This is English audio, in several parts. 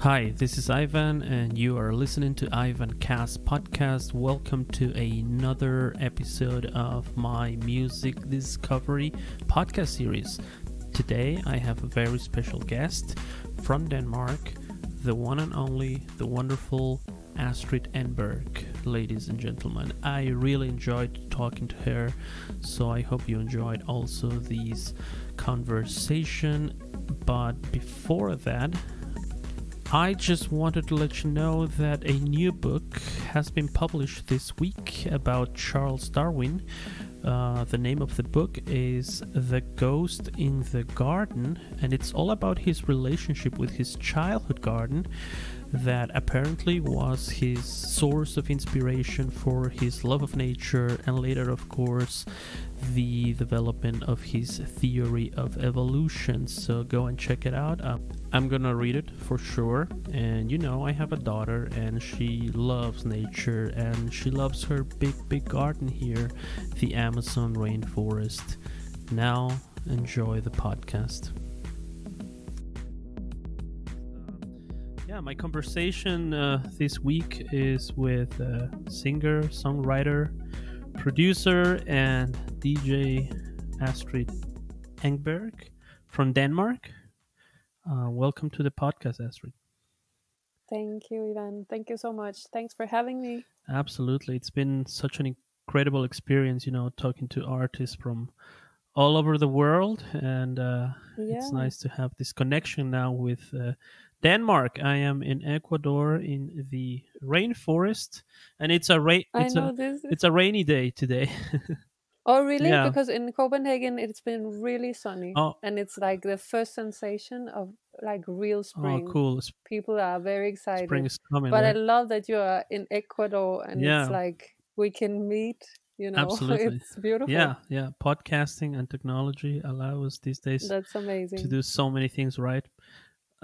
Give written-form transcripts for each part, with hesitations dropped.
Hi, this is Ivan, and you are listening to Ivancast podcast. Welcome to another episode of my music discovery podcast series. Today, I have a very special guest from Denmark, the one and only, the wonderful Astrid Engberg, ladies and gentlemen. I really enjoyed talking to her, so I hope you enjoyed also these conversation. But before that, I just wanted to let you know that a new book has been published this week about Charles Darwin. The name of the book is The Ghost in the Garden, and it's all about his relationship with his childhood garden that apparently was his source of inspiration for his love of nature, and later, of course, the development of his theory of evolution. So go and check it out. I'm gonna read it for sure. And I have a daughter, and she loves nature, and she loves her big garden here, the Amazon rainforest. Now enjoy the podcast. My conversation this week is with singer, songwriter, producer, and DJ Astrid Engberg from Denmark. Welcome to the podcast, Astrid. Thank you, Ivan. Thank you so much. Thanks for having me. Absolutely. It's been such an incredible experience, talking to artists from all over the world. And it's nice to have this connection now with Denmark. I am in Ecuador in the rainforest, and it's a rainy day today. Oh, really? Yeah. Because in Copenhagen it's been really sunny, Oh, and it's like the first sensation of like real spring. Cool. People are very excited. Spring is coming, but right? I love that you are in Ecuador, and Yeah. it's like we can meet. Absolutely. It's beautiful. Yeah. Podcasting and technology allow us these days. That's amazing. To do so many things right.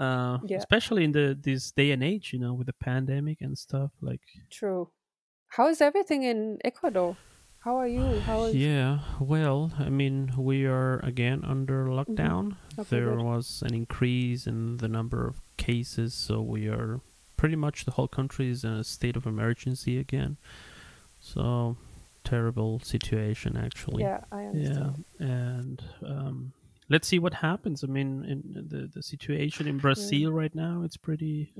Especially in this day and age, with the pandemic and stuff. Like, true. How is everything in Ecuador? How are you? Yeah, well, I mean, we are again under lockdown. Mm-hmm. Okay, there good. was an increase in the number of cases, so we are pretty much the whole country is in a state of emergency again. So terrible situation, actually. Yeah, I understand. Yeah, and let's see what happens. I mean, in the situation in Brazil right now, it's pretty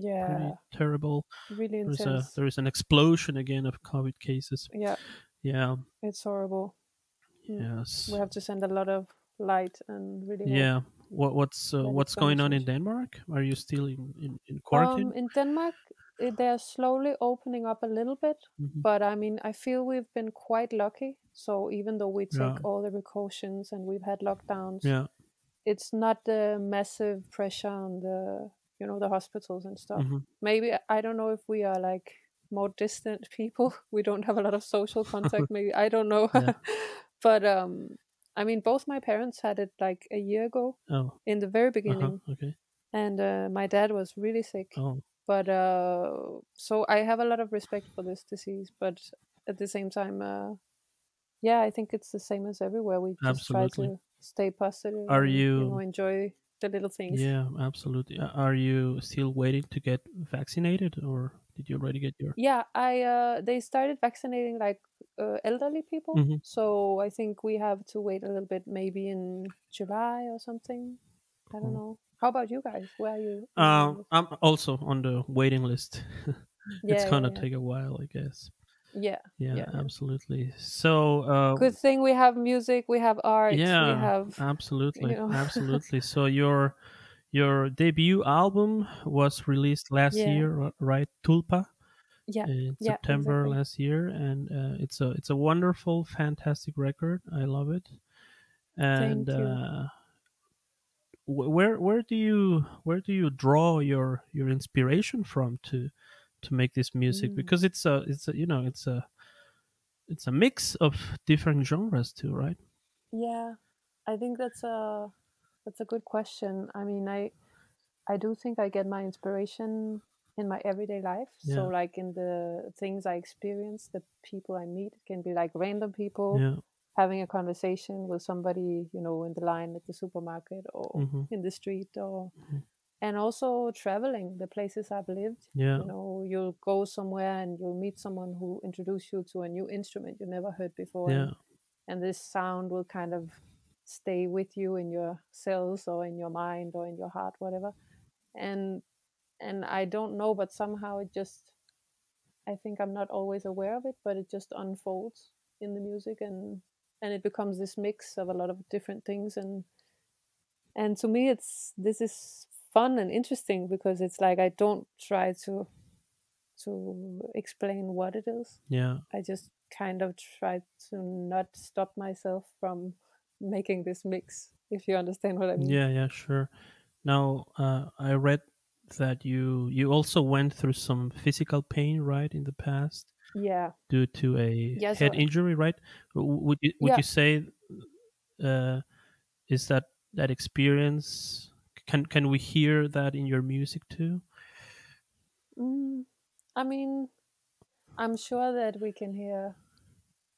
terrible. Really intense. There is an explosion again of COVID cases. Yeah, it's horrible. Yes, we have to send a lot of light and really. Yeah, what's going on in Denmark? Are you still in quarantine? In Denmark, they're slowly opening up a little bit, but I mean, I feel we've been quite lucky. So even though we take all the precautions and we've had lockdowns, it's not the massive pressure on the hospitals and stuff. Maybe I don't know if we are like more distant people. We don't have a lot of social contact. Maybe I don't know. But I mean, both my parents had it like a year ago in the very beginning. Okay. And my dad was really sick. But so I have a lot of respect for this disease. But at the same time, I think it's the same as everywhere. We just try to stay positive. Are and, you enjoy the little things? Yeah, absolutely. Are you still waiting to get vaccinated, or did you already get your? Yeah, they started vaccinating like elderly people. So I think we have to wait a little bit, maybe in July or something. I don't know. How about you guys? Where are you? I'm also on the waiting list. It's gonna take a while, I guess. Yeah, absolutely. So good thing we have music, we have art. Yeah, we have absolutely, absolutely. So your debut album was released last year, right? Tulpa. In September last year, and it's a wonderful, fantastic record. I love it. And thank you. Where do you draw your inspiration from to make this music? Because it's a mix of different genres too, right? Yeah, I think that's a good question. I mean, I do think I get my inspiration in my everyday life. So like in the things I experience, the people I meet, it can be like random people having a conversation with somebody, in the line at the supermarket or in the street, or And also traveling the places I've lived. Yeah. You know, you'll go somewhere and you'll meet someone who introduce you to a new instrument you never heard before, Yeah. and this sound will kind of stay with you in your cells or in your mind or in your heart, whatever. And I don't know, but somehow it just, I think I'm not always aware of it, but it just unfolds in the music, and it becomes this mix of a lot of different things. And to me, it's this is fun and interesting because it's like I don't try to explain what it is. Yeah. I just kind of try to not stop myself from making this mix, if you understand what I mean. Yeah. Yeah. Sure. Now, I read that you also went through some physical pain, right, in the past Yeah. due to a Yeah. head So, injury, right? Would you yeah. say uh, is that experience? Can we hear that in your music too? Mm, I mean, I'm sure that we can hear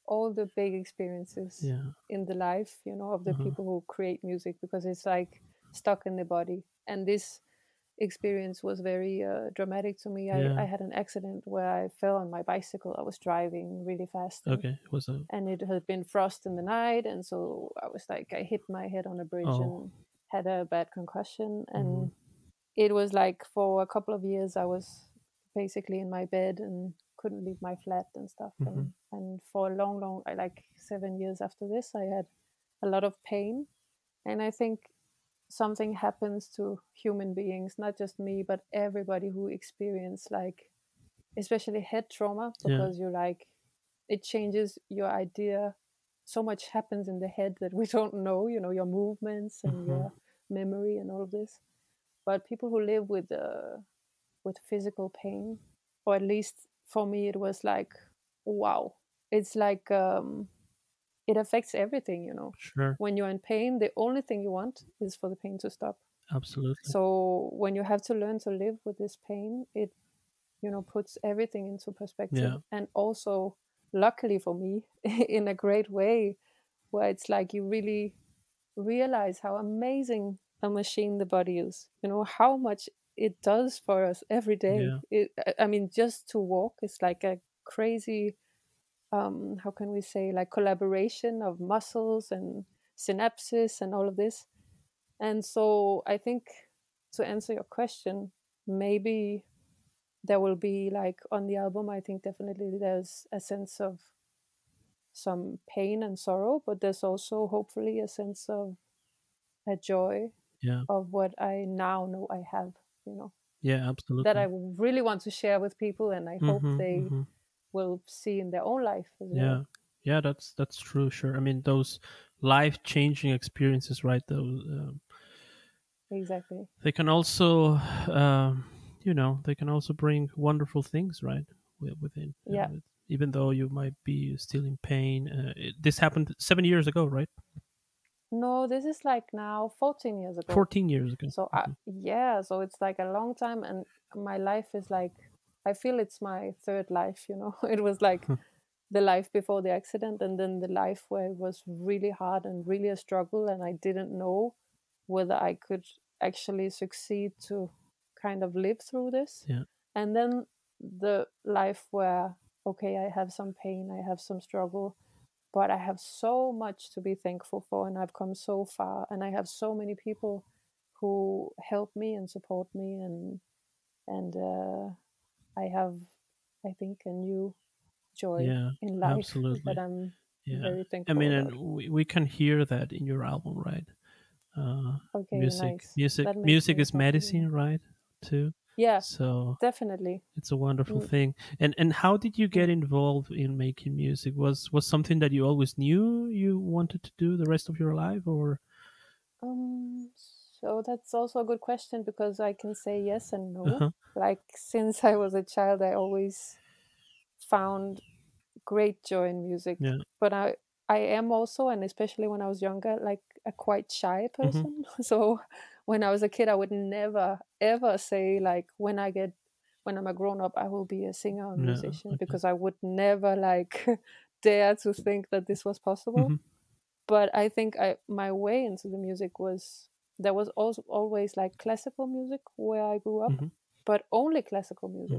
all the big experiences Yeah. in the life, of the Uh-huh. people who create music, because it's like stuck in the body. And this experience was very dramatic to me. I Yeah. had an accident where I fell on my bicycle. I was driving really fast, and Okay. It was a it had been frost in the night, and so I was like, I hit my head on a bridge oh. and had a bad concussion. Mm-hmm. And it was like for a couple of years I was basically in my bed and couldn't leave my flat and stuff. Mm-hmm. And for a long, like 7 years after this, I had a lot of pain. And I think something happens to human beings, not just me, but everybody who experience, like, especially head trauma, Yeah. because you're like, it changes your idea. So much happens in the head that we don't know, your movements and Mm-hmm. your memory and all of this. But people who live with physical pain, or at least for me, it was like, wow, it's like, it affects everything. Sure. When you're in pain, the only thing you want is for the pain to stop. Absolutely. So when you have to learn to live with this pain, it puts everything into perspective. Yeah. And also, luckily for me, in a great way, where it's like you really realize how amazing a machine the body is. How much it does for us every day. Yeah. I mean, just to walk is like a crazy, how can we say, like, collaboration of muscles and synapses and all of this. And so I think, to answer your question, maybe there will be, like, on the album, I think definitely there's a sense of some pain and sorrow, but there's also hopefully a sense of a joy Yeah. of what I now know I have, Yeah. that I Absolutely. really want to share with people, and I hope Mm-hmm. they Mm-hmm. will see in their own life as Yeah. well. Yeah. That's true. Sure. I mean, those life-changing experiences, right? Those Exactly. they can also, they can also bring wonderful things, right? Within, Yeah. even though you might be still in pain. This happened 7 years ago, right? No, this is like now 14 years ago. 14 years ago. So Mhm. yeah, so it's like a long time, and my life is like, I feel it's my third life. It was like the life before the accident, and then the life where it was really hard and really a struggle, and I didn't know whether I could actually succeed to kind of live through this. Yeah. And then the life where, okay, I have some pain, I have some struggle, but I have so much to be thankful for, and I've come so far, and I have so many people who help me and support me, and I have, I think, a new joy Yeah. in life that Absolutely. I'm Yeah. very I thankful mean, about. and we can hear that in your album, right? Okay, Music, nice. music, That makes music me is happy. Yeah, medicine, right? Too. yeah, So definitely. it's a wonderful Mm, thing. And how did you get mm. involved in making music? Was something that you always knew you wanted to do the rest of your life, or? Um, so that's also a good question, because I can say yes and Uh no. huh. Like, since I was a child, I always found great joy in music. Yeah. But I am also, and especially when I was younger, like a quite shy Mm-hmm. person. So when I was a kid, I would never ever say, like, when I'm a grown up, I will be a singer or Yeah. musician, Okay. because I would never, like, dare to think that this was possible. Mm-hmm. But I think my way into the music was there was also always like classical music where I grew up, but only classical music.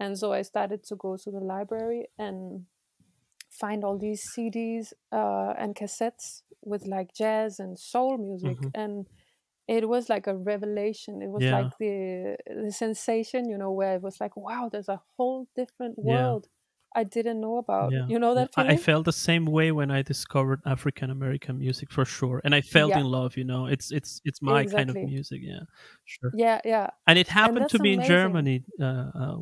And so I started to go to the library and find all these CDs and cassettes with like jazz and soul music, and it was like a revelation. It was like the sensation, where it was like, wow, there's a whole different world I didn't know about. You know that I feeling? felt the same way when I discovered African American music, for sure, and I felt Yeah, in love. It's my kind of exactly. music. Yeah, sure. Yeah, yeah. And it And happened that's to be in amazing. Germany,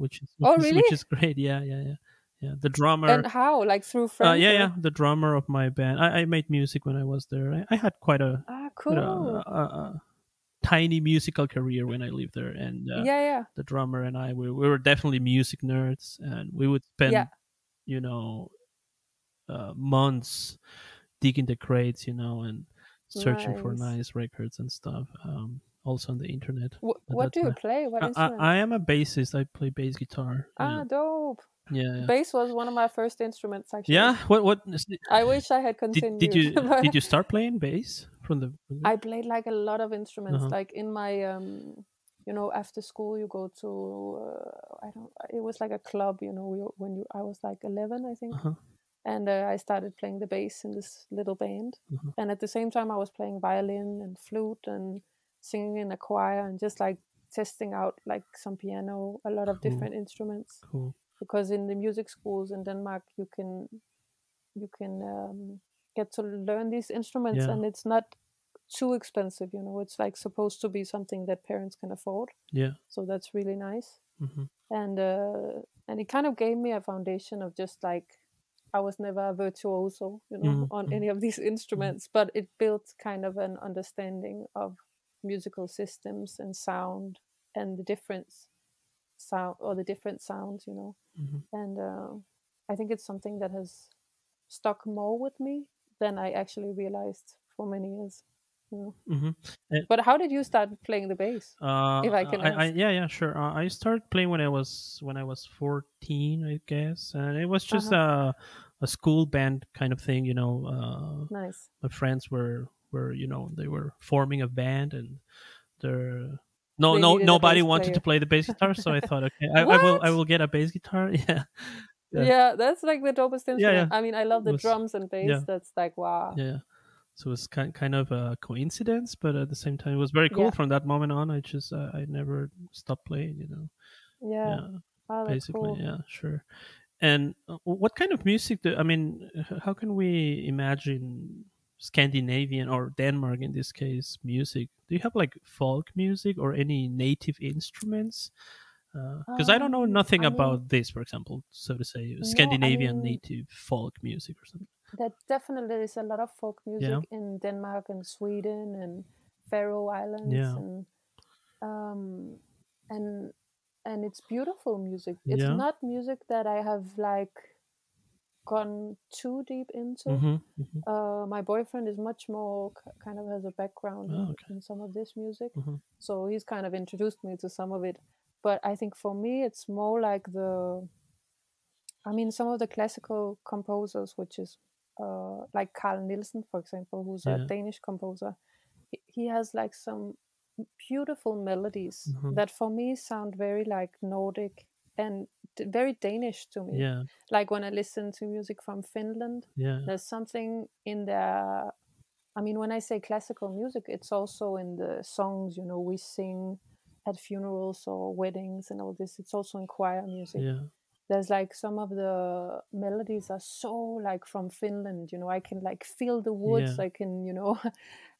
which is which Oh, is really? which is great. Yeah, yeah, yeah, yeah. The drummer, And how? Like through friends yeah, or? yeah, the drummer of my band. I made music when I was there. I had Ah, quite cool. a tiny musical career when I lived there, and Yeah, yeah. the drummer and I, we were definitely music nerds, and we would Yeah. spend, you know, months digging the crates, and searching for Nice. nice records and stuff. Also on the internet at What that do you time. play? What I instrument? am a bassist. I play bass guitar. Yeah, Ah, dope. yeah, yeah. Bass was one of my first instruments, actually. Yeah. What I wish I had did continued, you but start playing bass from the? I played like a lot of Uh instruments. huh. Like in my, after school, you go to, I don't, it was like a club, I was like 11, I Uh think. huh. And I started playing the bass in this little band. Uh huh. And at the same time, I was playing violin and flute and singing in a choir and just like testing out like some piano, a lot of Cool. different instruments. Cool. Because in the music schools in Denmark, you can get to learn these instruments, Yeah. and it's not too expensive. It's like supposed to be something that parents can afford. Yeah. So that's really nice. Mm-hmm. And it kind of gave me a foundation of just like I was never a virtuoso, on Mm-hmm. any of these Mm-hmm. instruments, but it built kind of an understanding of musical systems and sound and the difference sound or the different sounds. Mm-hmm. And I think it's something that has stuck more with me than I actually realized for many years. Mm-hmm. But how did you start playing the bass, if I can ask? Yeah, yeah, sure. I started playing when I was 14, I guess, and it was just Uh-huh. a school band kind of thing. Nice. My friends were they were forming a band, and there no They no needed a nobody bass wanted to player. play the bass guitar, so I thought, okay, I What? will get a bass guitar. Yeah, yeah, Yeah, that's like the dopest yeah, yeah. instrument. I mean, I love It the was drums and bass. yeah, That's like, wow. yeah. So it was kind of a coincidence, but at the same time, it was very cool. Yeah. From that moment on, I never stopped playing. Yeah. Yeah, Oh, that's basically, cool. yeah, sure. And what kind of music I mean, how can we imagine Scandinavian or Denmark in this case music? Do you have like folk music or any native instruments? Because I don't know nothing I mean, about this, for example, so to say, no, I Scandinavian mean, native folk music or something. there definitely is a lot of folk Yeah, music in Denmark and Sweden and Faroe Islands yeah, um and and it's beautiful music. It's yeah. not music that I have like gone too deep into. Mm-hmm. Mm-hmm. My boyfriend is much more kind of has a background Oh, in, okay. in some of this music, Mm-hmm. so he's kind of introduced me to some of it. But I think for me, it's more like I mean, some of the classical composers, which is like Carl Nielsen, for example, who's a Yeah. Danish composer. He has like some beautiful melodies Mm-hmm. that for me sound very like Nordic and very Danish to me. Yeah. Like when I listen to music from Finland, Yeah. there's something in there. I mean, when I say classical music, it's also in the songs, we sing at funerals or weddings and all this. It's also in choir music. Yeah. There's like some of the melodies are so like from Finland, I can like feel the woods, Yeah. I can, Yeah.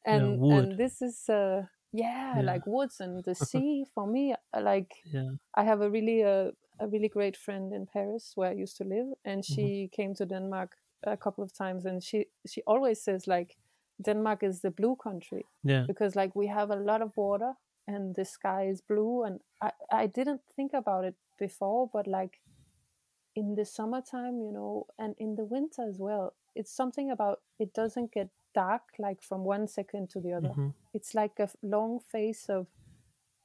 and Wood. this is yeah, Yeah. like woods and the sea for me, like Yeah. I have a really great friend in Paris where I used to live, and Mm-hmm. she came to Denmark a couple of times, and she always says like Denmark is the blue country, Yeah. because like we have a lot of water and the sky is blue, and I didn't think about it before, but like in the summertime, and in the winter as well, it's something about it doesn't get dark like from one second to the other. Mm-hmm. It's like a long phase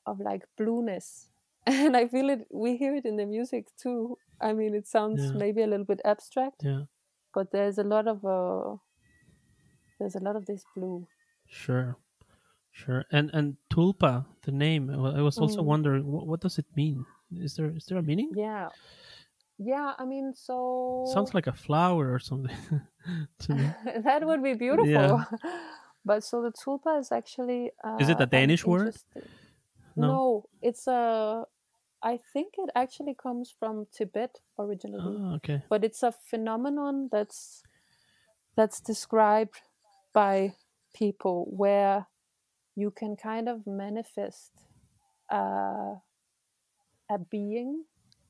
of like blueness. And I feel it, we hear it in the music too. I mean, it sounds Yeah. maybe a little bit abstract, Yeah. but there's a lot of this blue. Sure. Sure. And tulpa, the name. I was also wondering, what does it mean? Is there a meaning? Yeah. Yeah, I mean, so Sounds like a flower or something to me. that would be Yeah. beautiful. But so the tulpa is actually Is it a an Danish word? interesting. No. No, it's a. I think it actually comes from Tibet originally, Oh, okay. but it's a phenomenon that's described by people where you can kind of manifest uh, a being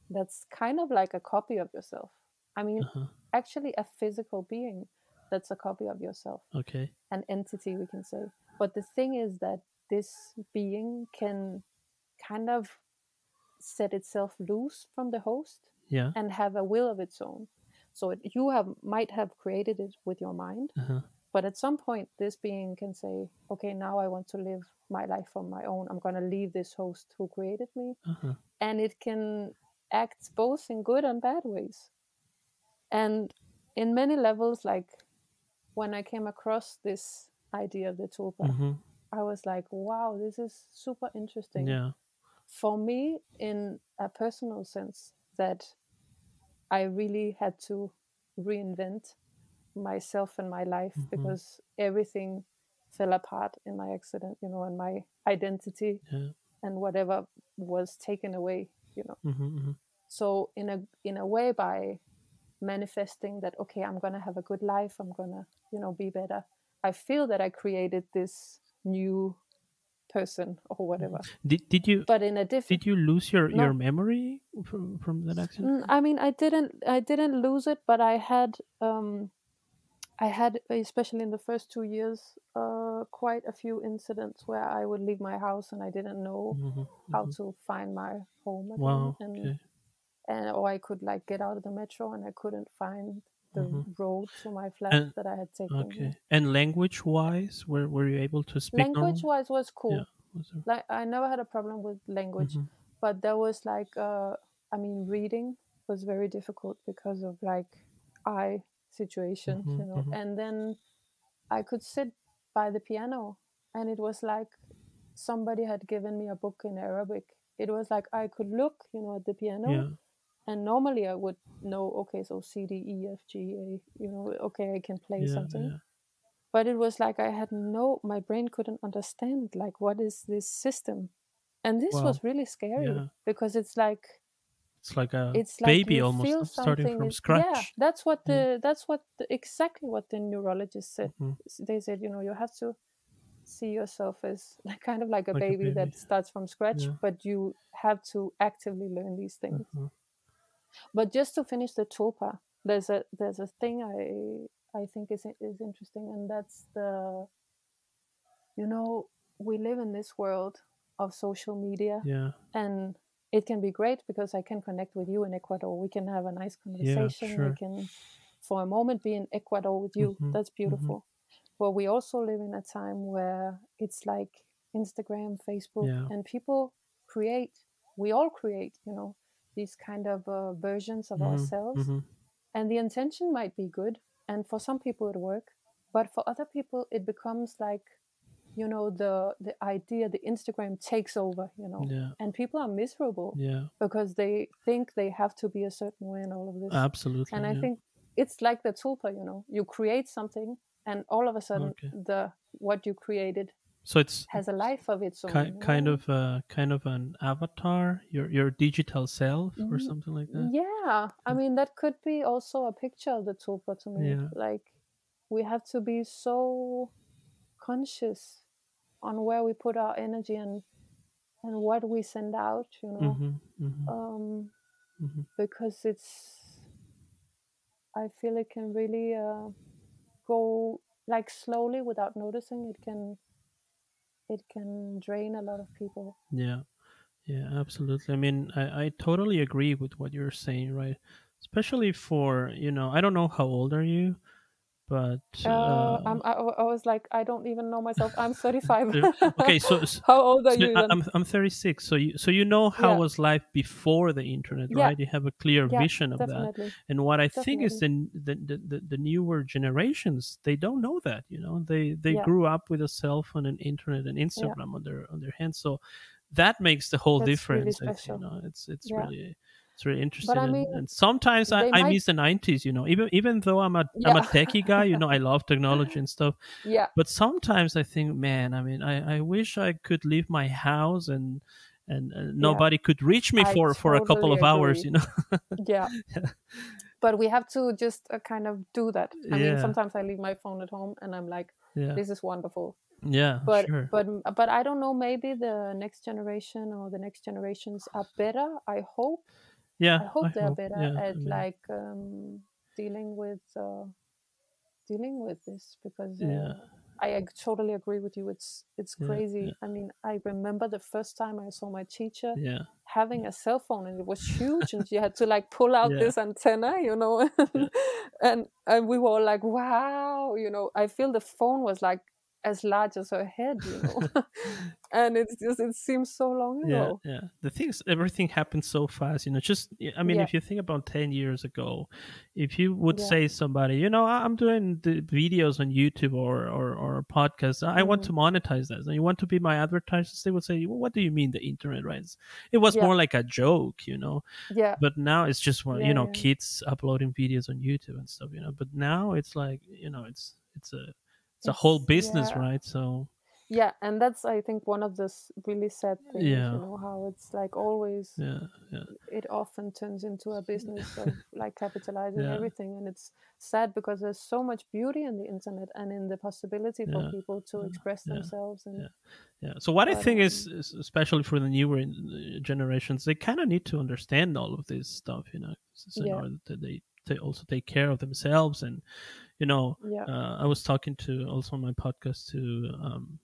that's kind of like a copy of yourself. I mean, Uh-huh. actually, a physical being that's a copy of yourself, Okay. an entity, we can say. But the thing is that this being can kind of set itself loose from the host Yeah. and have a will of its own. So you might have created it with your mind, Uh-huh. but at some point, this being can say, okay, now I want to live my life on my own. I'm going to leave this host who created me. Uh-huh. And it can act both in good and bad ways. And in many levels, like when I came across this idea of the tulpa, Mm-hmm. I was like, wow, this is super interesting. Yeah. For me, in a personal sense, that I really had to reinvent myself and my life Mm-hmm. because everything fell apart in my accident, and my identity Yeah. and whatever was taken away. Mm-hmm. Mm-hmm. So in a way, by manifesting that, okay, I'm gonna have a good life, I'm gonna be better, I feel that I created this new person or whatever. Did you But in a different. did you lose your No. memory from that accident? I mean, I didn't lose it, but I had, especially in the first 2 years, quite a few incidents where I would leave my house and I didn't know Mm-hmm. how Mm-hmm. to find my home again, Wow. and Okay. or I could like get out of the metro and I couldn't find the Mm-hmm. road to my flat And that I had taken. okay. And language wise, were you able to speak Language normal? wise was Yeah. cool. Was there? Like I never had a problem with language, Mm-hmm. but there was like I mean, reading was very difficult because of like eye situations, Mm-hmm. Mm-hmm. and then I could sit by the piano and it was like somebody had given me a book in Arabic. It was like I could look, at the piano, Yeah. and normally I would know, okay, so C, D, E, F, G, A, okay, I can play Yeah. something. Yeah. But it was like my brain couldn't understand, like, what is this system? And this Wow. was really scary Yeah. because it's like It's like a it's like baby you almost, feel huh? Starting something from is, yeah, scratch. Yeah. exactly what the neurologist said. Mm-hmm. They said, you have to see yourself as like kind of like a Like a baby baby. that starts from scratch, Yeah. but you have to actively learn these things. Uh-huh. But just to finish the tulpa, there's a thing I think is interesting, and that's we live in this world of social media, Yeah. and it can be great because I can connect with you in Ecuador. We can have a nice Yeah. conversation. I Sure. can, for a moment, be in Ecuador with you. Mm-hmm. That's Mm-hmm. beautiful. But we also live in a time where it's like Instagram, Facebook, Yeah. and people create. We all create, these kind of versions of Mm-hmm. ourselves, Mm-hmm. and the intention might be good, and for some people it work, but for other people it becomes like, the idea, the Instagram takes over, Yeah. and people are miserable Yeah. because they think they have to be a certain way and all of this. Absolutely. And I Yeah. think it's like the tulpa, you create something, and all of a sudden Okay. the what you created So it's has a life of its own. kind of an avatar, your digital self, or something like that. Yeah, I mean, that could be also a picture of the tulpa to me. Yeah. Like, we have to be so conscious on where we put our energy and what we send out, Mm-hmm. Mm-hmm. um, Mm-hmm. because I feel it can really go like slowly without noticing. It can drain a lot of people. Yeah. Yeah. Absolutely. I mean, I totally agree with what you're saying, right? Especially for, I don't know how old are you, But I was like, I don't even know myself. I'm 35. okay, so how old are you then? I'm 36. So you know how was life before the internet, right? You have a clear vision of definitely. that. And what I think is the newer generations, they don't know that. They grew up with a cell phone and internet and Instagram on their hands. So that makes the whole difference. Really I think, it's really interesting. But I mean, and sometimes I miss the 90s, even though I'm a techie guy, I love technology and stuff. Yeah. But sometimes I think, man, I mean, I wish I could leave my house and nobody could reach me for a couple of hours, Yeah. But we have to just kind of do that. I mean, sometimes I leave my phone at home and I'm like, this is wonderful. Yeah, but sure. but I don't know, maybe the next generation or the next generations are better. I hope I hope they're better at like dealing with this, because I totally agree with you. It's crazy. I mean, I remember the first time I saw my teacher having a cell phone, and it was huge, and she had to like pull out this antenna, and we were all like, wow, I feel the phone was like as large as her head, and it seems so long ago. The thing is, everything happens so fast, just I mean, if you think about 10 years ago, if you would say somebody, I'm doing the videos on YouTube or podcasts, I want to monetize that, and you want to be my advertisers, they would say, well, what do you mean the internet, right? It was more like a joke, but now it's just kids uploading videos on YouTube and stuff, but now it's like, it's a whole business, right? So and that's, I think, one of the really sad things, how it's like always it often turns into a business of like capitalizing everything, and it's sad because there's so much beauty in the internet and in the possibility for people to express themselves. And so what I think is especially for the newer generations, they kind of need to understand all of this stuff, so in order that they also take care of themselves. And I was talking to also on my podcast to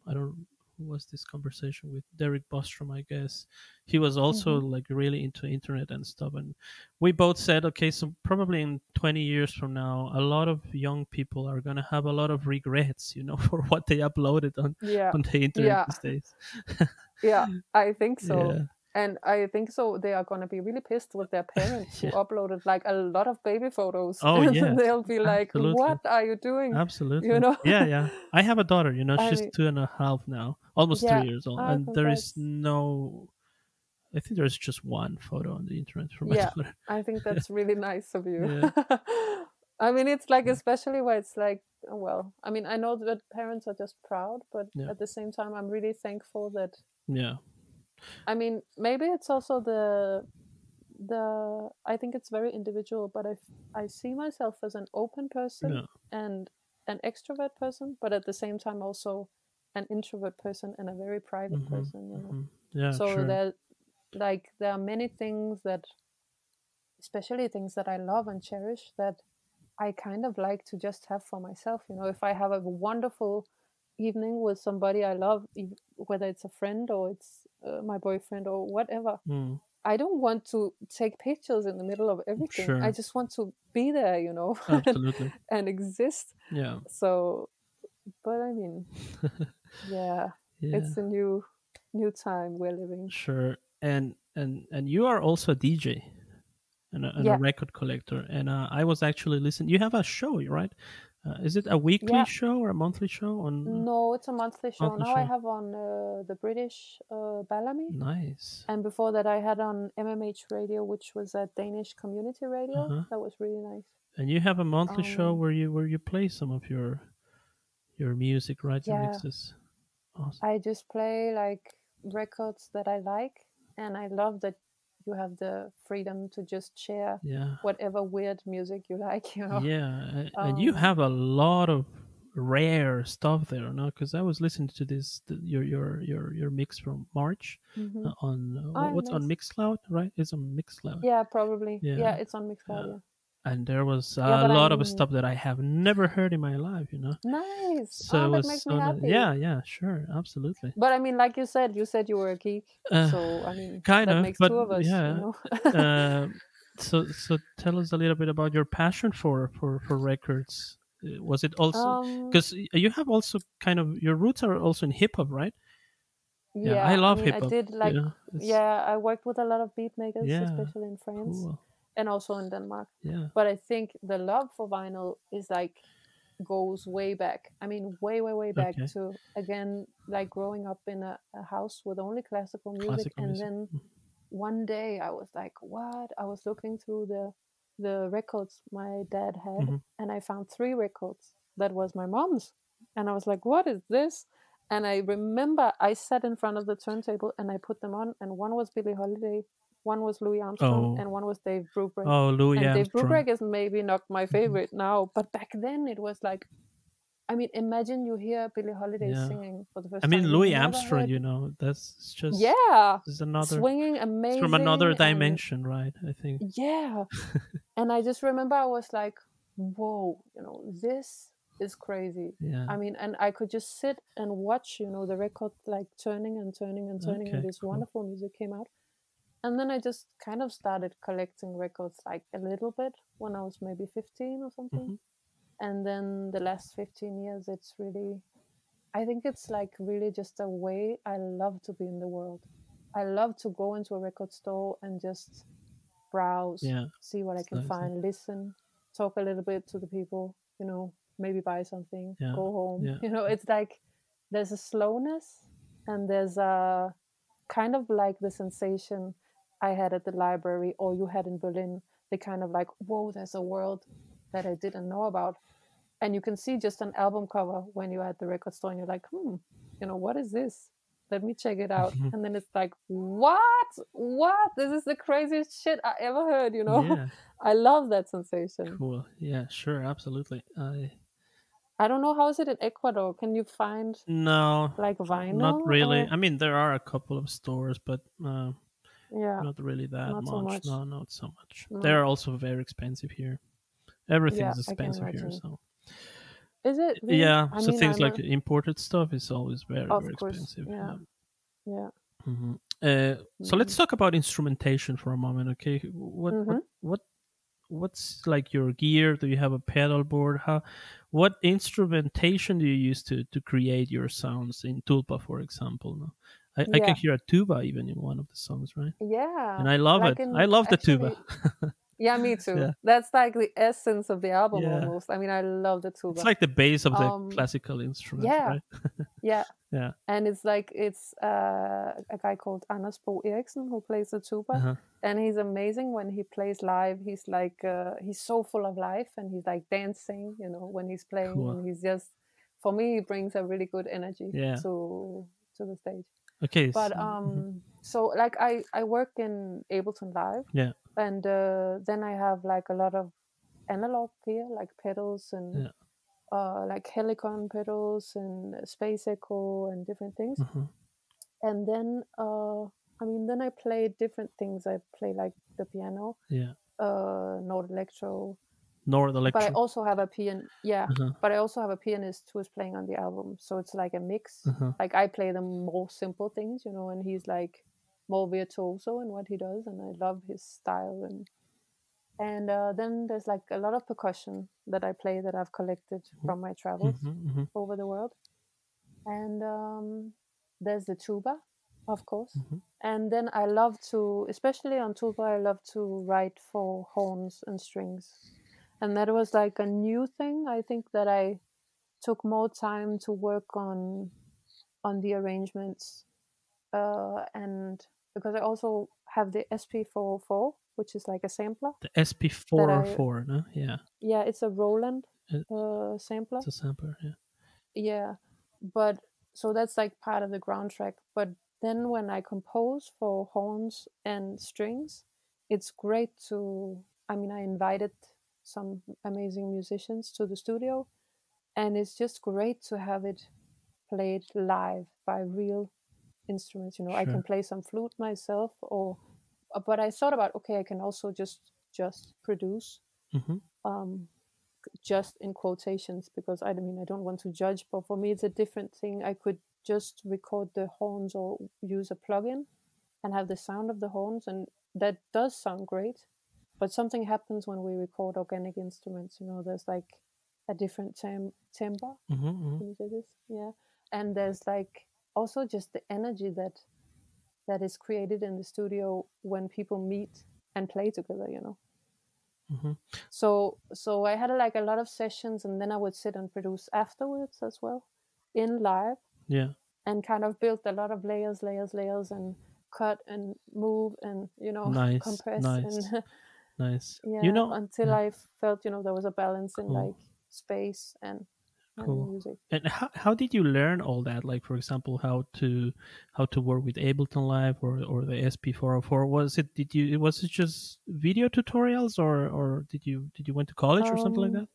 I don't who was this conversation with, Derek Bostrom, I guess. He was also like really into internet and stuff, and we both said, okay, so probably in 20 years from now, a lot of young people are gonna have a lot of regrets, for what they uploaded on the internet these days. I think so. And I think so they are going to be really pissed with their parents who uploaded like a lot of baby photos. Oh, yeah. They'll be like, what are you doing? Absolutely. Yeah. I have a daughter, she's 2.5 now, almost 3 years old. And there is I think there's just one photo on the internet from my daughter. I think that's really nice of you. I mean, it's like, especially where it's like, well, I mean, I know that parents are just proud, but at the same time, I'm really thankful that I mean, maybe it's also I think it's very individual, but I see myself as an open person and an extrovert person, but at the same time also an introvert person and a very private person, so there are many things that, especially things that I love and cherish, that I kind of like to just have for myself. If I have a wonderful evening with somebody I love, whether it's a friend or it's my boyfriend or whatever, I don't want to take pictures in the middle of everything. I just want to be there, Absolutely. and exist. So, but I mean, it's a new time we're living. Sure. And you are also a DJ and a record collector, and I was actually listening. You have a show, right? Is it a weekly show or a monthly show? No, it's a monthly show. Now I have on the British Bellamy. Nice. And before that, I had on MMH Radio, which was a Danish community radio. That was really nice. And you have a monthly show where you play some of your music, right? Your mixes. Awesome. I just play like records that I like, and I love that you have the freedom to just share whatever weird music you like, Yeah, and you have a lot of rare stuff there, no? Because I was listening to your mix from March on what's on Mixcloud, right? It's on Mixcloud. Yeah, probably. Yeah, it's on Mixcloud. And there was a lot of stuff that I have never heard in my life, Nice. So that makes me happy. Yeah, sure, absolutely. But I mean, like you said you were a geek, so I mean, kind that of, makes but two of us. So tell us a little bit about your passion for records. Was it also because you have also kind of your roots are also in hip hop, right? Yeah, I Yeah, I love mean, hip I hop. did like, I worked with a lot of beat makers, Yeah, especially in France cool. and also in Denmark. Yeah. But I think the love for vinyl is like goes way back. I mean, way, way, way back Okay. to, again, like growing up in a house with only classical music. Classical And music. then one day I was like, what? I was looking through the records my dad had, and I found 3 records that was my mom's. And I was like, what is this? And I remember I sat in front of the turntable and I put them on, and one was Billie Holiday, one was Louis Armstrong, Oh. and one was Dave Brubeck. Oh, Louis And Dave Armstrong. Brubeck is maybe not my favorite now, but back then it was like, I mean, imagine you hear Billie Holiday Yeah. singing for the I first mean, time. You've Louis never Armstrong, heard. you know, that's just Yeah, is another. swinging, It's from another amazing, and dimension, right? I think. yeah. And I just remember I was like, whoa, this is crazy. Yeah. I mean, and I could just sit and watch, the record like turning and turning and turning, and Okay. this Cool. wonderful music came out. And then I just kind of started collecting records like a little bit when I was maybe 15 or something. And then the last 15 years, it's really, I think it's like really just a way I love to be in the world. I love to go into a record store and just browse, Yeah. see what I It's can nice. find, listen, talk a little bit to the people, maybe buy something, Yeah. go home. Yeah. It's like there's a slowness, and there's a kind of like the sensation I had at the library or you had in Berlin. They kind of like, whoa, there's a world that I didn't know about. And you can see just an album cover when you're at the record store and you're like, what is this? Let me check it out. And then it's like, what? This is the craziest shit I ever heard. Yeah. I love that sensation. Cool. Yeah. Sure. Absolutely. I don't know, how is it in Ecuador? Can you find No, like not vinyl really. or? I mean, there are a couple of stores, but Yeah, not really that not so much. much. No, not so much. They No. are also very expensive here. Everything Yeah, is I can expensive here, imagine. so Is it really? yeah. I So mean, things like imported stuff is always very, of very course. expensive. Yeah. Yeah. Yeah. So let's talk about instrumentation for a moment, okay? Mm-hmm. What's like your gear? Do you have a pedal board? What instrumentation do you use to create your sounds in Tulpa, for example? No? I can Yeah. hear a tuba even in one of the songs, right? Yeah. And I love Like it. I in love the tuba. actually, yeah, me too. Yeah, That's like the essence of the album yeah. almost. I mean, I love the It's tuba. like the base of the Um, classical instrument, yeah, right? yeah. Yeah. And it's a guy called Anders Bo Eriksen who plays the tuba, Uh-huh. and he's amazing when he plays live. He's like he's so full of life, and he's like dancing, when he's playing, Cool. and he's just, for me, he brings a really good energy Yeah. to the stage. Okay. But so like I work in Ableton Live, Yeah. and then I have like a lot of analog gear, like pedals and Yeah. like Helicon pedals and Space Echo and different things. And then then I play different things. I play like the piano, Yeah. Nord Electro, Nord but I Electro. also have a Uh-huh. but I also have a pianist who is playing on the album, so it's like a mix. Uh-huh. Like I play the more simple things, and he's like more virtuoso in what he does, and I love his style. And then there's like a lot of percussion that I play that I've collected from my travels over the world. And there's the tuba, of course. And then I love to, especially on tuba, I love to write for horns and strings. And that was like a new thing. I think that I took more time to work on the arrangements, and because I also have the SP404, which is like a sampler. The SP404, no? Yeah. Yeah, it's a Roland sampler. It's a sampler, yeah. Yeah, but so that's like part of the ground track. But then when I compose for horns and strings, it's great to. I mean, I invited some amazing musicians to the studio, and it's just great to have it played live by real instruments. Sure. I can play some flute myself, but I thought about, okay, I can also just produce, just in quotations, because I mean, I don't want to judge, but for me it's a different thing. I could just record the horns or use a plugin and have the sound of the horns, and that does sound great. But something happens when we record organic instruments. There's like a different timbre. Mm-hmm. Can you say this? Yeah. And there's like also just the energy that is created in the studio when people meet and play together, you know. Mm-hmm. So I had like a lot of sessions, and then I would sit and produce afterwards as well in live. Yeah. And kind of built a lot of layers, and cut and move and, you know, Nice, compress nice, and nice. You yeah, know, until yeah, I felt, you know, there was a balance in cool, like space and cool. music. And how did you learn all that? Like, for example, how to work with Ableton Live or the SP404? Was it just video tutorials, or did you went to college or something like Um, that?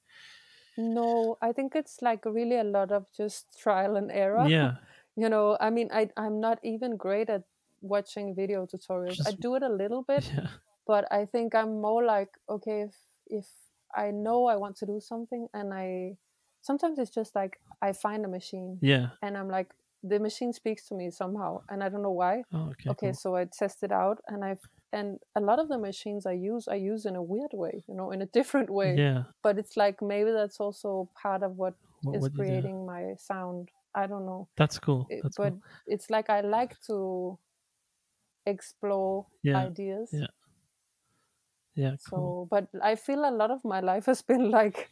no, I think it's like really a lot of just trial and error. Yeah, You know, I mean, I'm not even great at watching video tutorials. I just do it a little bit, yeah, but I think I'm more like, okay, if I know I want to do something, and I sometimes it's just like I find a machine yeah. and I'm like, the machine speaks to me somehow and I don't know why. Oh, okay, Okay, cool. so I test it out, and a lot of the machines I use in a weird way, you know, in a different way. Yeah, But it's like maybe that's also part of what is what you do? creating my sound. I don't know. That's cool. That's But cool. it's like I like to explore Yeah, ideas. yeah, yeah. Cool. So, but I feel a lot of my life has been like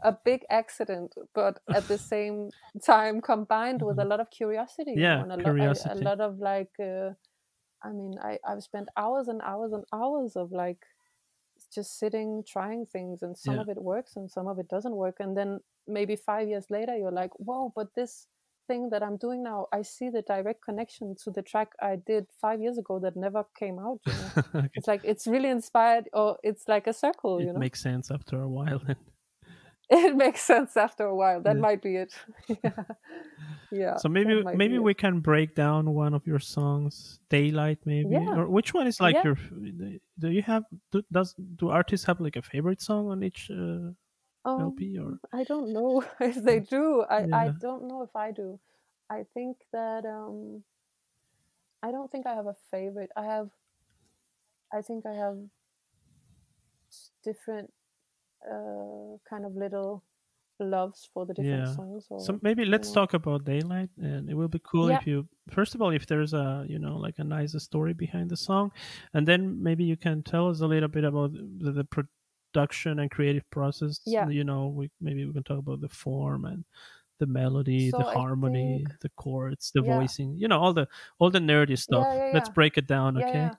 a big accident, but at the same time combined with a Mhm. lot of curiosity, you know, Yeah, and a curiosity. lot of like, I mean, I've spent hours and hours and hours of like just sitting, trying things, and some Yeah, of it works and some of it doesn't work. And then maybe 5 years later, you're like, whoa, but this thing that I'm doing now, I see the direct connection to the track I did 5 years ago that never came out, you know. okay. It's like it's really inspired, or it's like a circle, you It know. makes sense after a while. It makes sense after a while. That Yeah. might be it. Yeah. Yeah, So that maybe might be maybe it. we can break down one of your songs, Daylight, maybe, Yeah. or which one is like Yeah. your? Do you have do artists have like a favorite song on each LP or? I don't know if they do. I Yeah, don't know if I do. I think that I don't think I have a favorite. I think I have different kind of little loves for the different yeah. songs, So or maybe you let's know. talk about Daylight, and it will be cool Yeah. if you first of all if there's a like a nice story behind the song, and then maybe you can tell us a little bit about the production and creative process. Yeah. Maybe we can talk about the form and the melody, the So I think, harmony, the chords, the yeah. voicing, all the nerdy stuff. Yeah, yeah, Let's yeah. break it down, Yeah, okay? yeah.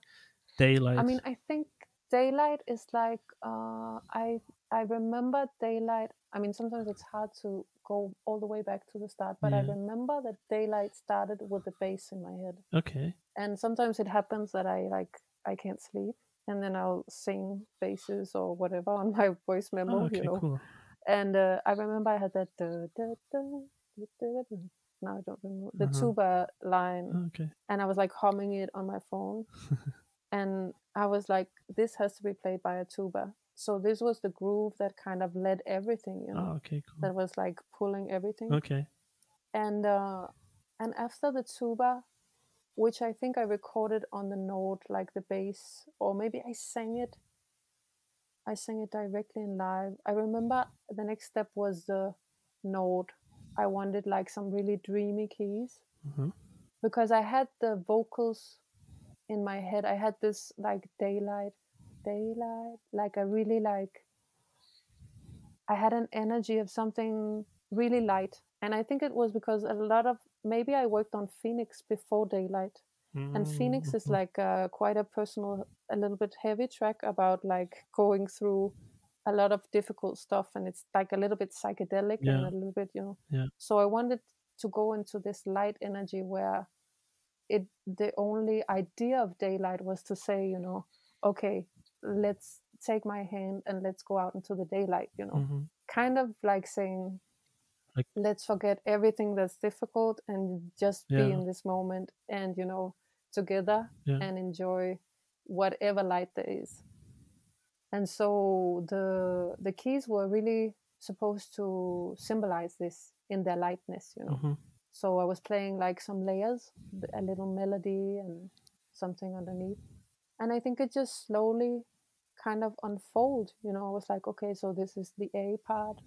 I Daylight. mean, I think daylight is like I remember daylight. I mean, sometimes it's hard to go all the way back to the start, but I Yeah. remember that daylight started with the bass in my head. Okay. And sometimes it happens that I can't sleep, and then I'll sing basses or whatever on my voice Oh, memo, you okay, know. cool. And I remember I had that now I don't remember the Uh-huh. tuba line, Okay. and I was like humming it on my phone, and I was like, this has to be played by a tuba. So this was the groove that kind of led everything, you know, Oh, okay, cool. that was like pulling everything. Okay. And after the tuba, which I think I recorded on the note, like the bass, or maybe I sang it. I sang it directly in live. I remember the next step was the note. I wanted like some really dreamy keys, Uh-huh. because I had the vocals in my head. I had this like daylight, like a really like, I had an energy of something really light. And I think it was because a lot of, maybe I worked on Phoenix before Daylight. And Phoenix is Mm-hmm. like quite a personal, a little bit heavy track about like going through a lot of difficult stuff. And it's like a little bit psychedelic and Yeah. a little bit, you know. Yeah. So I wanted to go into this light energy where the only idea of daylight was to say, you know, okay, let's take my hand and let's go out into the daylight, you know, Mm-hmm. kind of like saying, Like, let's forget everything that's difficult and just be yeah. in this moment, and, you know, together, Yeah. and enjoy whatever light there is. And so the keys were really supposed to symbolize this in their lightness, you know. Mm-hmm. So I was playing like some layers, a little melody and something underneath. And I think it just slowly kind of unfold, you know. I was like, okay, so this is the A part,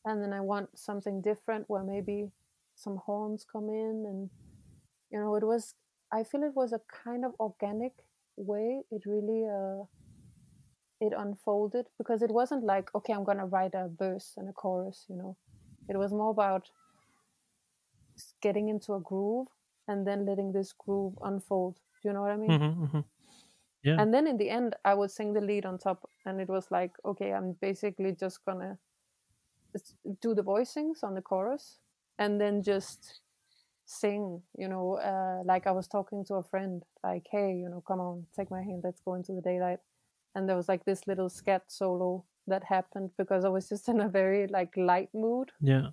and then I want something different where maybe some horns come in, and it was, I feel it was a kind of organic way. It really it unfolded, because it wasn't like, okay, I'm gonna write a verse and a chorus. It was more about getting into a groove and then letting this groove unfold. Do you know what I mean? Mm-hmm, mm-hmm. Yeah. And then in the end, I would sing the lead on top, and it was like, okay, I'm basically just gonna do the voicings on the chorus, and then just sing, like I was talking to a friend, like, hey, come on, take my hand, let's go into the daylight. And there was like this little scat solo that happened because I was just in a very like light mood. Yeah.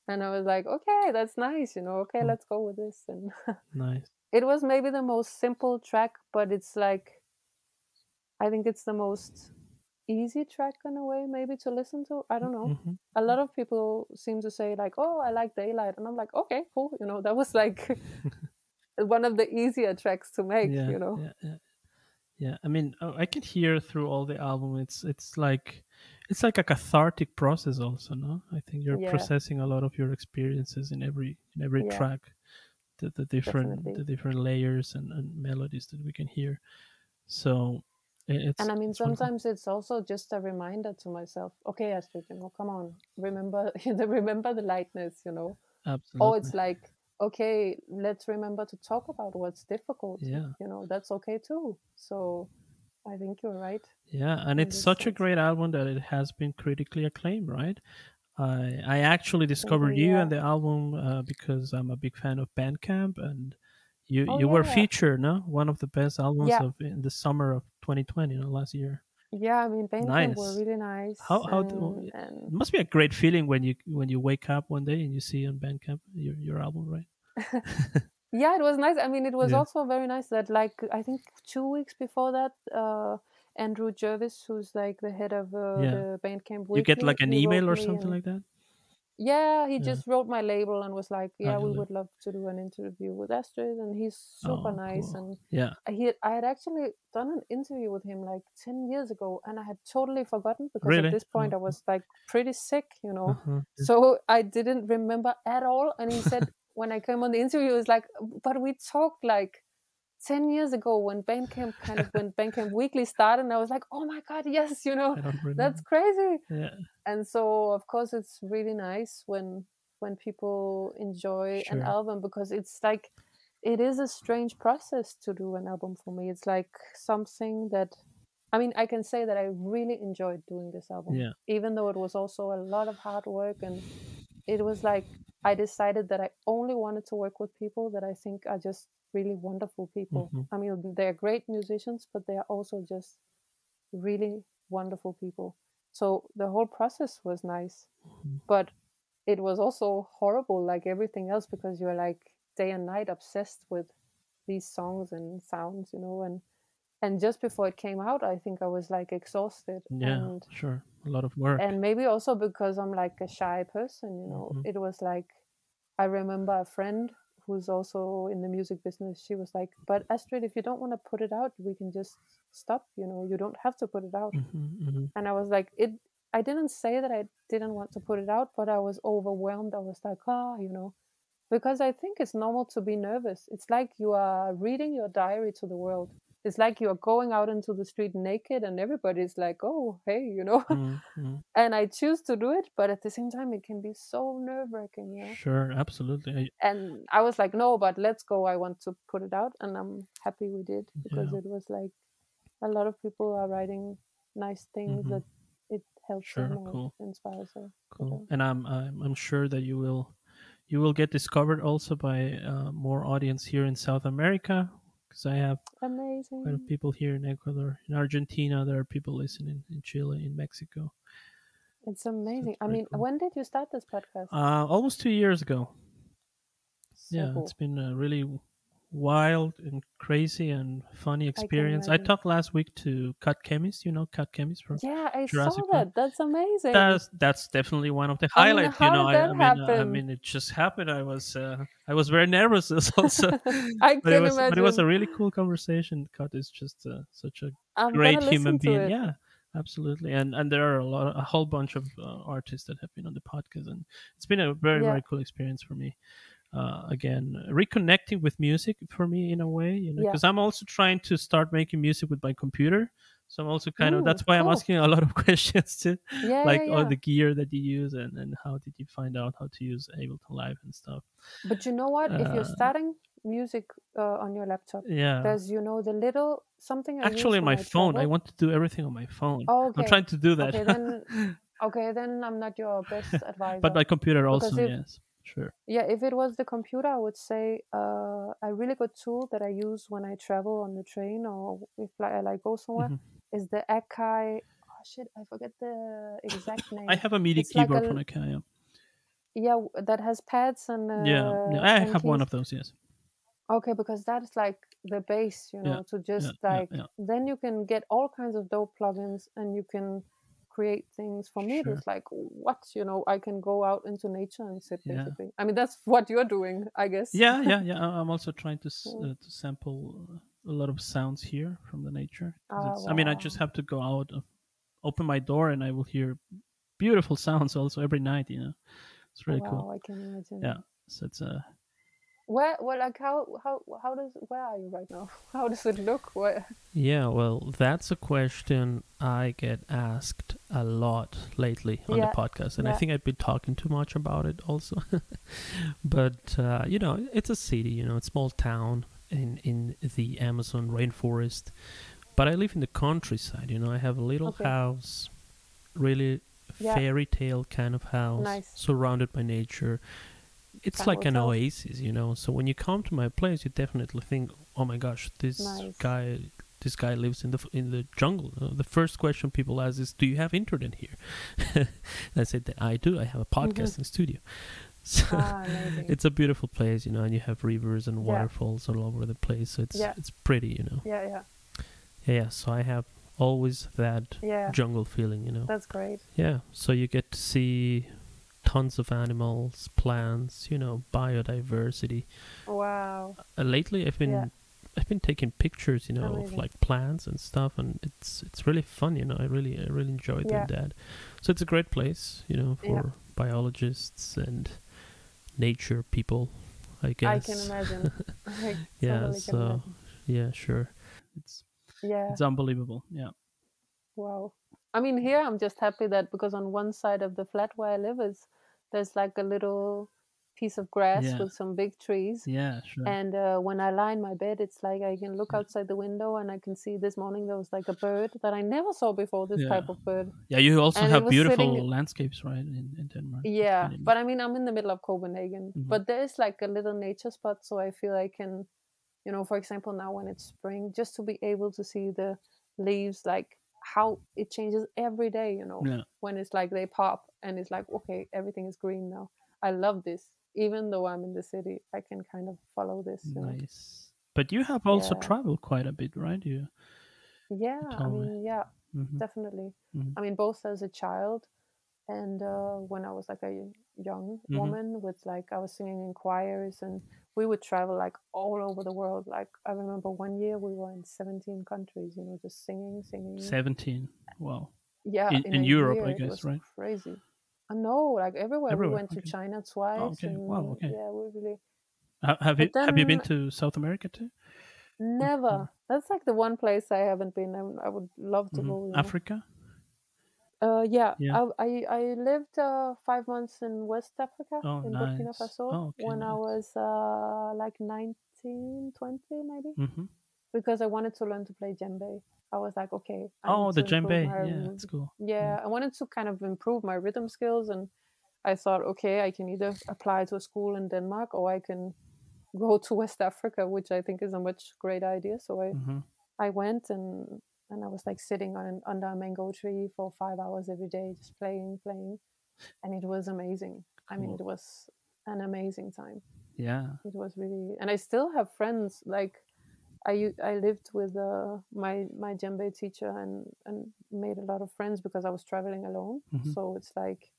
And I was like, okay, that's nice, okay, let's go with this. And nice. It was maybe the most simple track, but it's like, I think it's the most easy track in a way, maybe, to listen to. I don't know. Mm-hmm. A lot of people seem to say like, oh, I like Daylight. And I'm like, okay, cool. That was like one of the easier tracks to make, Yeah. I mean, I can hear through all the album. It's like a cathartic process also, no? I think you're processing a lot of your experiences in every track. The different layers and melodies that we can hear. So and I mean, sometimes it's also just a reminder to myself, okay, Astrid, come on, remember the lightness, Absolutely. Or it's like, okay, let's remember to talk about what's difficult. Yeah. That's okay too. So I think you're right. Yeah, and it's such a great album that it has been critically acclaimed, right? I actually discovered you and the album because I'm a big fan of Bandcamp, and you were featured, no? One of the best albums in the summer of 2020, last year. Yeah, I mean, Bandcamp were really nice. It must be a great feeling when you wake up one day and you see on Bandcamp your album, right? Yeah, it was nice. I mean, it was also very nice that, like, I think 2 weeks before that, Andrew Jervis, who's like the head of the Bandcamp Weekly, you get like an email or something like that. Yeah, he just wrote my label and was like, yeah, we would love to do an interview with Astrid, and he's super nice. Cool. And I had actually done an interview with him like 10 years ago, and I had totally forgotten, because at this point I was like pretty sick, so I didn't remember at all. And he said, when I came on the interview, it was like, but we talked like 10 years ago when Bandcamp Weekly started, and I was like, oh my god, yes, that's crazy. And so of course it's really nice when people enjoy an album, because it's like, it is a strange process to do an album for me. It's like something that, I mean, I can say that I really enjoyed doing this album, even though it was also a lot of hard work. And it was like, I decided that I only wanted to work with people that I think are just really wonderful people. I mean, they're great musicians, but they are also just really wonderful people. So the whole process was nice, but it was also horrible, like everything else, because you're like day and night obsessed with these songs and sounds, and just before it came out, I think I was like exhausted. Yeah, sure. A lot of work. And maybe also because I'm like a shy person, it was like, I remember a friend who's also in the music business. She was like, but Astrid, if you don't want to put it out, we can just stop, you don't have to put it out. And I was like, I didn't say that I didn't want to put it out, but I was overwhelmed. I was like, because I think it's normal to be nervous. It's like you are reading your diary to the world. It's like you are going out into the street naked, and everybody's like, oh, hey, And I choose to do it, but at the same time, it can be so nerve-wracking. Sure, absolutely. And I was like, no, but let's go. I want to put it out, and I'm happy we did, because it was like, a lot of people are writing nice things that it helps them or inspires them. Cool. And I'm sure that you will get discovered also by more audience here in South America, because I have quite a people here in Ecuador, in Argentina. There are people listening in Chile, in Mexico. It's amazing. I mean, cool. When did you start this podcast? Almost 2 years ago. So cool. It's been a really wild and crazy and funny experience. I talked last week to Cut Chemist. You know Cut Chemist from I Jurassic saw that. That's amazing. That's definitely one of the highlights. I mean, it just happened. I was very nervous also. I can imagine. But it was a really cool conversation. Cut is just such a great human being. Yeah, absolutely. And there are a whole bunch of artists that have been on the podcast, and it's been a very Yeah. very cool experience for me. Again, reconnecting with music for me in a way, Yeah. because I'm also trying to start making music with my computer. So I'm also kind of, that's why I'm Cool. asking a lot of questions too, Yeah, like yeah, all yeah. the gear that you use, and how did you find out how to use Ableton Live and stuff. But you know what? If you're starting music on your laptop, Yeah. there's the little something I Actually, use on when my I phone, I travel. want to do everything on my phone. Oh, I'm okay. trying to do that. Okay, then I'm not your best But advisor. my computer also, Because yes, sure. if it was the computer, I would say a really good tool that I use when I travel on the train or if I like go somewhere is the Akai. Oh shit, I forget the exact I name. have a MIDI It's like keyboard from Ikea. that has pads and Yeah, I and have one keys. of those. Yes. Okay, because that's like the base, Yeah, to yeah, just yeah, like yeah. then you can get all kinds of dope plugins and you can create things. For me, it Sure. was like, what, I can go out into nature and sit Yeah. basically. I mean, that's what you're doing, I guess. Yeah. I'm also trying to sample a lot of sounds here from the nature. I mean, I just have to go out, open my door, and I will hear beautiful sounds also every night. It's really cool. I can imagine. Yeah. So it's where like how does where are you right now? How does it look? Where? Yeah, well, that's a question I get asked a lot lately on the podcast, and I think I've been talking too much about it also. But it's a city, a small town in the Amazon rainforest. But I live in the countryside. I have a little house, really fairy tale kind of house, surrounded by nature. It's like an oasis, So when you come to my place, you definitely think, "Oh my gosh, this guy lives in the jungle." The first question people ask is, "Do you have internet here?" And I said that I do. I have a podcasting studio. So it's a beautiful place, and you have rivers and waterfalls all over the place. So it's pretty, Yeah. So I have always that jungle feeling, That's great. Yeah. So you get to see tons of animals, plants, biodiversity. Wow. Lately I've been taking pictures, of like plants and stuff, and it's really fun, I really enjoy doing that. So it's a great place, for biologists and nature people, I guess. I can imagine. Yeah, sure. It's unbelievable. Yeah. Wow. I mean, here I'm just happy that because on one side of the flat where I live there's like a little piece of grass with some big trees. Yeah, sure. And when I lie in my bed, it's like I can look outside the window and I can see this morning there was like a bird that I never saw before, this type of bird. Yeah, you also have beautiful landscapes, right, in Denmark. Yeah, but I mean, I'm in the middle of Copenhagen, but there is like a little nature spot, so I feel I can, for example, now when it's spring, just to be able to see the leaves, like how it changes every day, when it's like they pop and it's like, okay, everything is green now. I love this. Even though I'm in the city, I can kind of follow this. Nice. But you have also traveled quite a bit, right? I mean, definitely. I mean, both as a child and when I was like a young woman with like, I was singing in choirs and we would travel like all over the world. Like I remember one year we were in 17 countries, just singing. 17. Wow. Yeah. In Europe, I guess, it was right? Crazy. No, like everywhere. We went to China twice. Oh, okay. Wow. Okay. Yeah, we really. Have you been to South America too? Never. That's like the one place I haven't been. I would love to go. Africa. Yeah. I lived 5 months in West Africa in nice. Burkina Faso when I was like 19, 20 maybe, because I wanted to learn to play djembe. I was like, okay. The djembe. Yeah, that's cool. Yeah, I wanted to kind of improve my rhythm skills, and I thought, okay, I can either apply to a school in Denmark or I can go to West Africa, which I think is a much great idea. So I went and I was like sitting under a mango tree for 5 hours every day, just playing, and it was amazing. Cool. I mean, it was an amazing time. Yeah, it was really, and I still have friends. Like I lived with my djembe teacher and made a lot of friends because I was traveling alone. So it's like,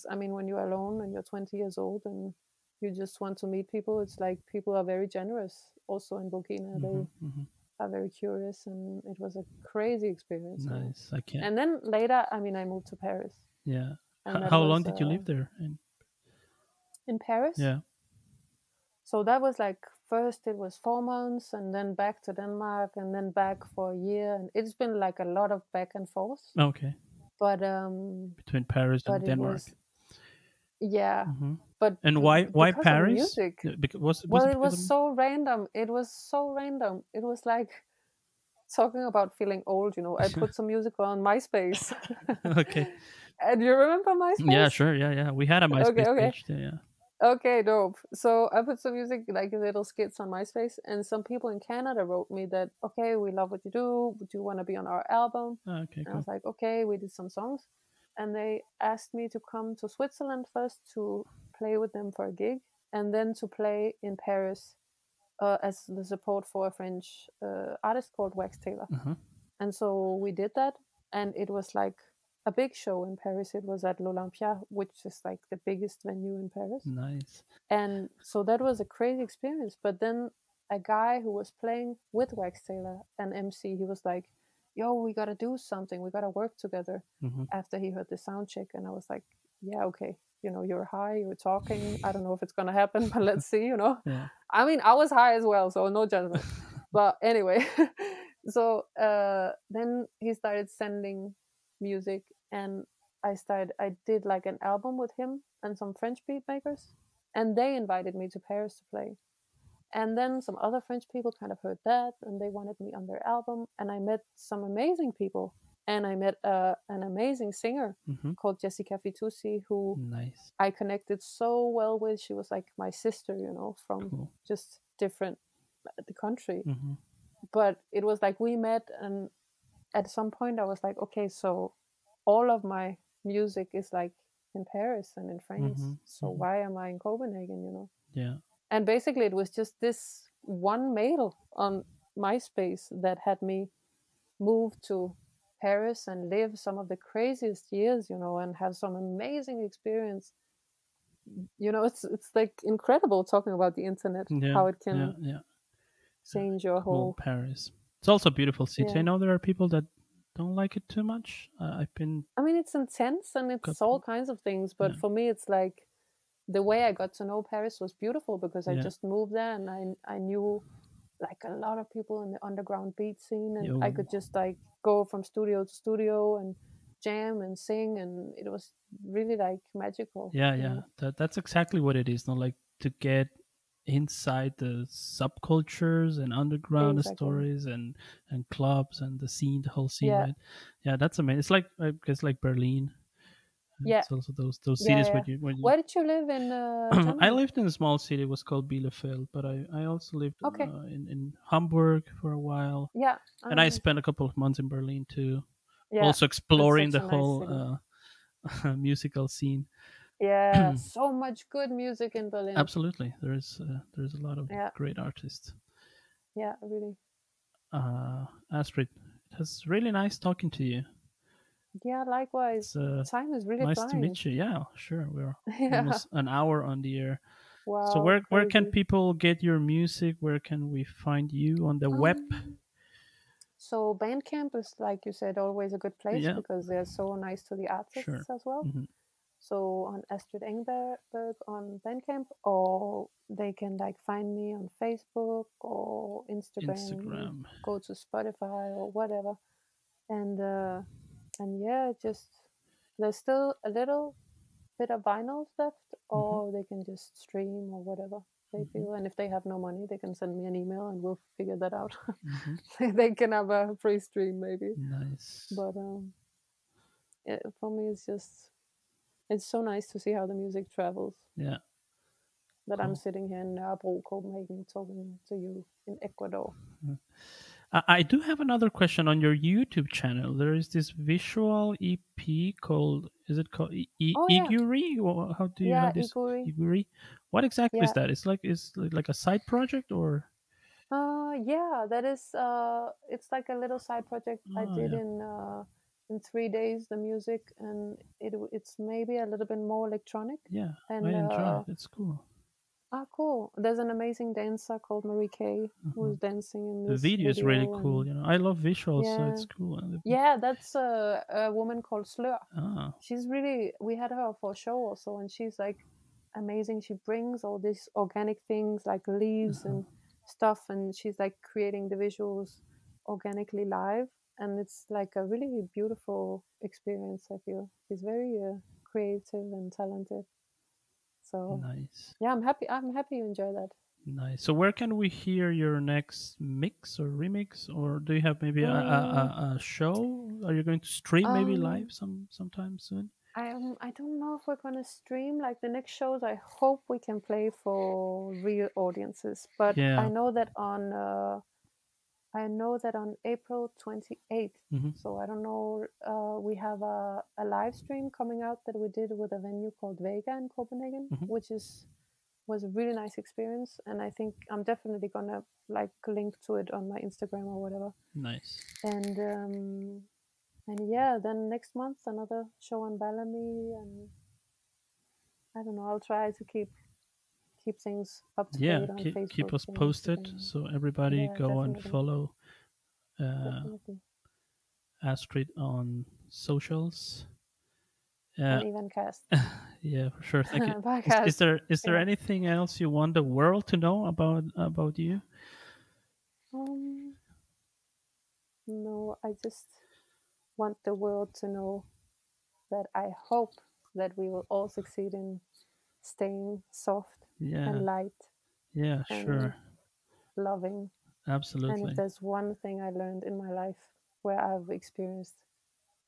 I mean, when you're alone and you're 20 years old and you just want to meet people, it's like people are very generous also in Burkina. are very curious, and it was a crazy experience. Nice. I can't. And then later, I moved to Paris. Yeah. And How long did you live there? In Paris? Yeah. So that was like, first it was 4 months, and then back to Denmark, and then back for a year, and it's been like a lot of back and forth. Okay. But between Paris and Denmark. Yeah. But and why Paris? Music. Because it was so random. It was like talking about feeling old, I put some music on MySpace. Okay. And you remember MySpace? Yeah, sure. Yeah. We had a MySpace page too, yeah. Okay, dope. So I put some music, like little skits on MySpace, and some people in Canada wrote me that, okay, we love what you do. Do you want to be on our album? Okay, cool. I was like, okay, we did some songs. And they asked me to come to Switzerland first to play with them for a gig, and then to play in Paris as the support for a French artist called Wax Taylor. And so we did that, and it was like a big show in Paris. It was at l'Olympia, which is like the biggest venue in Paris. Nice. And so that was a crazy experience. But then a guy who was playing with Wax Taylor, an MC, he was like, yo, we got to do something. We got to work together. After he heard the sound check. And I was like, yeah, okay. You're high, you're talking. I don't know if it's going to happen, but let's see, Yeah. I mean, I was high as well, so no judgment. But anyway, so then he started sending music, and I did like an album with him and some French beat makers, and they invited me to Paris to play. And then some other French people kind of heard that, and they wanted me on their album, and I met some amazing people. And I met an amazing singer called Jessica Fitoussi, who I connected so well with. She was like my sister, from just different the country. But it was like we met, and at some point I was like, okay, so all of my music is like in Paris and in France. So why am I in Copenhagen, Yeah. And basically it was just this one mail on MySpace that had me move to Paris and live some of the craziest years, and have some amazing experience. It's like incredible talking about the internet, how it can change your whole Paris. It's also a beautiful city. I know there are people that don't like it too much. I mean, it's intense and it's all kinds of things, but for me, it's like the way I got to know Paris was beautiful because I just moved there, and I knew like a lot of people in the underground beat scene, and I could just like go from studio to studio and jam and sing, and it was really like magical. Yeah. That's exactly what it is. Not like to get inside the subcultures and underground stories and clubs and the scene, the whole scene, right? Yeah, that's amazing. It's like, I guess, like Berlin. It's also those cities where you. Where did you live in Germany? I lived in a small city. It was called Bielefeld, but I also lived in Hamburg for a while. Yeah. And I spent a couple of months in Berlin too. Yeah, also exploring the whole musical scene. Yeah, so much good music in Berlin. Absolutely, there's a lot of great artists. Yeah, really. Astrid, it was really nice talking to you. Yeah, likewise. Time is really nice flying. to meet you. Yeah, sure. We're almost an hour on the air. Wow. So where can people get your music? Where can we find you on the web? So Bandcamp is, like you said, always a good place because they're so nice to the artists as well. So on Astrid Engberg on Bandcamp, or they can like find me on Facebook or Instagram. Go to Spotify or whatever, and yeah, just there's still a little bit of vinyl left, or they can just stream or whatever they feel. And if they have no money, they can send me an email and we'll figure that out. They can have a free stream maybe. Nice. But for me, it's so nice to see how the music travels. Yeah. That I'm sitting here in Nørrebro, Copenhagen, talking to you in Ecuador. I do have another question on your YouTube channel. There is this visual EP called, is it called Iguri? How do you have this? Iguri. What exactly is that? It's like a side project, or? Yeah, that is. It's like a little side project I did in 3 days. The music, and it's maybe a little bit more electronic. Yeah, and I enjoy it. It's cool. Ah, cool. There's an amazing dancer called Marie Kay who's dancing in this The video is really cool. and, You know, I love visuals, yeah. so it's cool. Yeah, that's a woman called Slur. Ah. She's really, we had her for a show also, and she's like amazing. She brings all these organic things like leaves and stuff, and she's like creating the visuals organically live, and it's like a really beautiful experience. I feel she's very creative and talented. So nice. Yeah, I'm happy you enjoy that. Nice. So where can we hear your next mix or remix, or do you have maybe a show? Are you going to stream maybe live sometime soon? I don't know if we're going to stream like the next shows. I hope we can play for real audiences, but I know that on April 28th. So I don't know. We have a live stream coming out that we did with a venue called Vega in Copenhagen, which was a really nice experience, and I think I'm definitely gonna like link to it on my Instagram or whatever. Nice. And yeah, then next month another show on Bellamy, and I don't know. I'll try to keep things up to date on Facebook. Keep us posted, so everybody go and follow Astrid on socials. And Ivancast. Yeah, for sure. Thank you. Is there anything else you want the world to know about you? No, I just want the world to know that I hope that we will all succeed in staying soft and light. Yeah, sure. Loving. Absolutely. And if there's one thing I learned in my life where I've experienced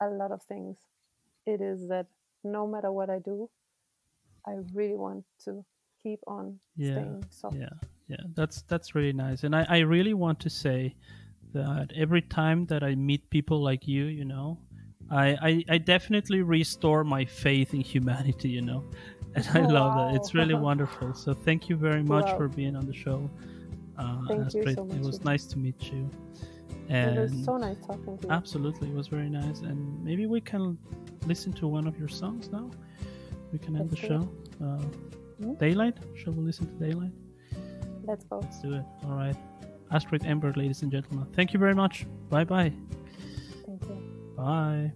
a lot of things, it is that no matter what I do, I really want to keep on staying soft. Yeah. That's really nice. And I really want to say that every time that I meet people like you, you know, I definitely restore my faith in humanity, you know. And I love that. It's really wonderful. So thank you very much for being on the show. Thank you so much. It was nice to meet you. And it was so nice talking to you. Absolutely, it was very nice. And maybe we can listen to one of your songs now. We can end the show. Daylight? Shall we listen to Daylight? Let's go. Let's do it. All right. Astrid Engberg, ladies and gentlemen. Thank you very much. Bye-bye. Thank you. Bye.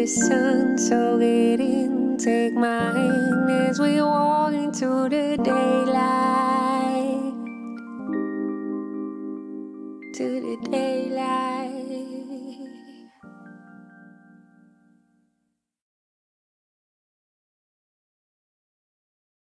Sun, so get in, take my hand as we walk into the daylight, to the daylight.